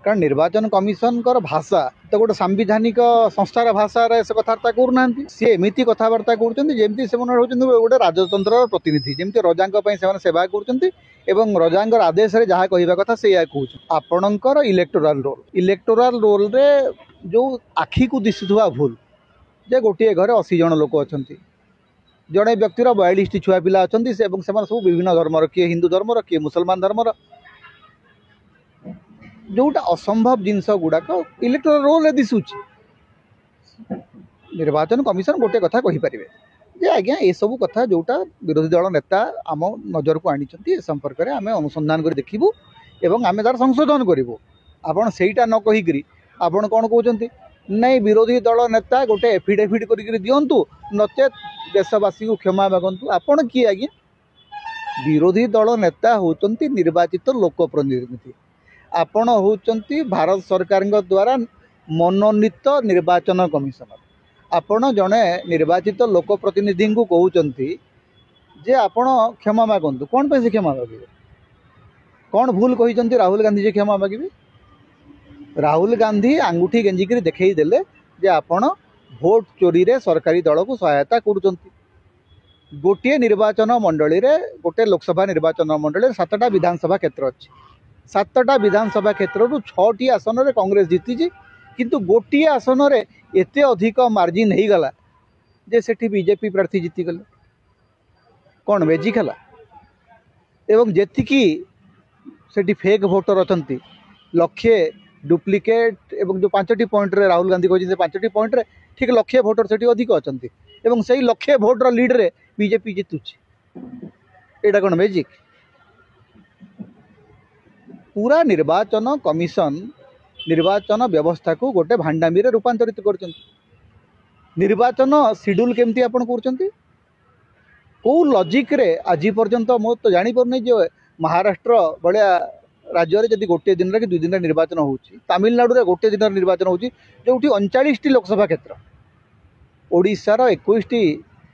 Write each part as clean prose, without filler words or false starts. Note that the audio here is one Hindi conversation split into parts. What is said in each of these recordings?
कारण निर्वाचन कमिशन भाषा तो गोटे सांविधानिक संस्थार भाषा से कथबार्ता करना सी एमती कथबार्ता करमती से गोटे राजतंत्र प्रतिनिधि जमी रजा से सेवा कर रजा आदेश रे जहाँ कहवा कथा से कहूँ आपणकर इलेक्टोराल रोल रे जो आखि को दिशुवा भूल जे गोटे घर 80 जन लोक अच्छा जड़े व्यक्तिर 42 छुआ पिला अच्छा सब विभिन्न धर्मर किए हिंदू धर्मर किए मुसलमान धर्मर जोटा असंभव जिनस गुड़ाक इलेक्टोरल रोल दिशुची निर्वाचन कमिशन गोटे कथा कहीपर जे आज्ञा ये सब कथा जोटा विरोधी दल नेता आम नजर को आनी संपर्क में आम अनुसंधान कर देखू एवं आम तार संशोधन करूँ आपड़ सेटा न कहीकि आपड़ कौन कहते नहीं विरोधी दल नेता गोटे एफिडेविट कर दिंतु नचेत देशवासी को क्षमा मागंतु आपड़ किए आज्ञा विरोधी दल नेता होती निर्वाचित लोक प्रतिनिधि आपण होचंती भारत सरकार द्वारा मनोनीत निर्वाचन कमिशनर आपण जड़े निर्वाचित लोक प्रतिनिधि को कहते जे आपण क्षमा मागंतु कौन पे से क्षमा मागे कौन भूल कहते राहुल गांधी जे क्षमा मागे राहुल गांधी आंगुठी गेंजिक देखई देले जे आपण भोट चोरी रे सरकारी दल को सहायता करुचंती गोटे निर्वाचन मंडली रे गोटे लोकसभा निर्वाचन मंडली 7टा विधानसभा क्षेत्र अच्छी 7टा विधानसभा क्षेत्र 6टी आसन रे कांग्रेस जीति किंतु गोटे आसन रे एते अधिक मार्जिन हो गला जे सेठी बीजेपी प्रार्थी जीति गले कौन मैजिक है एवं जेतिकी सेठी फेक भोटर अछंती लक्षे डुप्लिकेट एवं जो 5टी पॉइंट रे राहुल गांधी कहते 5टी पॉइंट रे ठीक लक्षे भोटर सेठी अधिक अछंती एवं सही लक्षे भोटर लीड रे बीजेपी जीतुची एटा कौन मैजिक पूरा निर्वाचन कमिशन निर्वाचन व्यवस्था को गोटे भांडामी रे रूपांतरित कर निर्वाचन शेड्यूल केमती आपण कर कौ लॉजिक रे आज पर्यंत मो तो जानी पारनी जो महाराष्ट्र भाया राज्य में जब गोटे दिन कि 2 दिन निर्वाचन होची तमिलनाडु रे गोटे दिन निर्वाचन होची जो 39टी लोकसभा क्षेत्र ओडिशार 21टी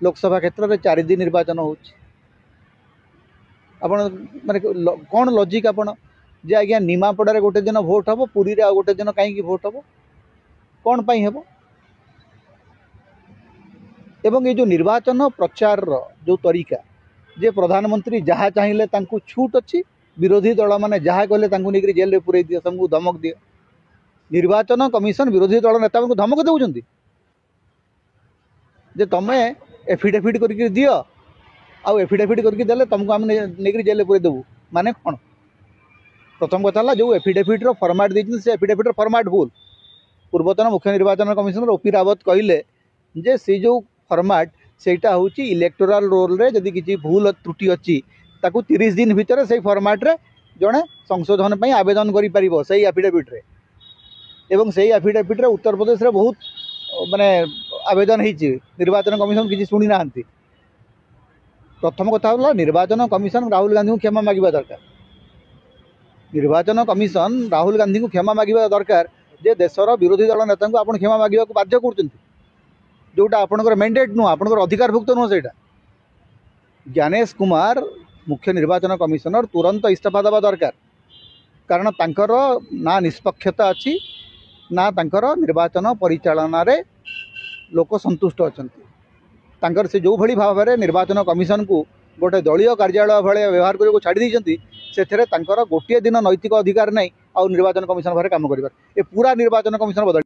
लोकसभा क्षेत्र में 4 दिन निर्वाचन होची आपण माने कौन लॉजिक आपण जे आज्ञा निमापड़ा गोटे दिन भोट हम पुरी रे गोटे दिन कहीं भोट हम कौन पाई हम एवं ये जो निर्वाचन प्रचार जो तरीका जे प्रधानमंत्री जहाँ चाहिए तांकु छूट अच्छी विरोधी दल माने जहाँ कहले तांकु निकरी जेल रे पुरई दियो सबको धमक दियो निर्वाचन कमिशन विरोधी दल नेता को धमक देउछंती जे तमे एफिडेविट करके दियो आ एफिडेविट करके देले तुमको आम निकरी जेल रे पुरई देबू माने कौन प्रथम कथा जो एफिडेविट फॉर्मेट देती से एफिडेविट फॉर्मेट भूल पूर्वतन मुख्य निर्वाचन कमिशनर ओपी रावत कहले जे से जो फॉर्मेट सेटा हूँ इलेक्टोराल रोल रे जदि किसी भूल त्रुटि अच्छी ताकू 30 दिन भितर से फॉर्मेट रे जड़े संशोधन पर आवेदन कर से एफिडेविट रे एवं से एफिडेविट रे उत्तर प्रदेश रे बहुत माने आवेदन होती निर्वाचन कमिशन किसी शुणी ना प्रथम कथा निर्वाचन कमिशन राहुल गांधी को क्षमा मांगा दरकार निर्वाचन कमिशन राहुल गांधी को क्षमा मांगा दरकार जे देशर विरोधी दल नेता को आप क्षमा मांगा बाध्य कर जोटा आपंकर मैंडेट नुह आपंकर अधिकारभुक्त नुह से ज्ञानेश कुमार मुख्य निर्वाचन कमिशनर तुरंत इस्तीफा देवा दरकार कारण तांकर ना निष्पक्षता अच्छी ना तांकर निर्वाचन परिचालना रे लोक संतुष्ट अच्छा से जो भली भाव में निर्वाचन कमिशन को गोटे दलीय कार्यालय भाया व्यवहार करने को छाड़ी से गोटे दिन नैतिक अधिकार नहीं आ निर्वाचन कमिशन भाव काम कर पूरा निर्वाचन कमिशन बदल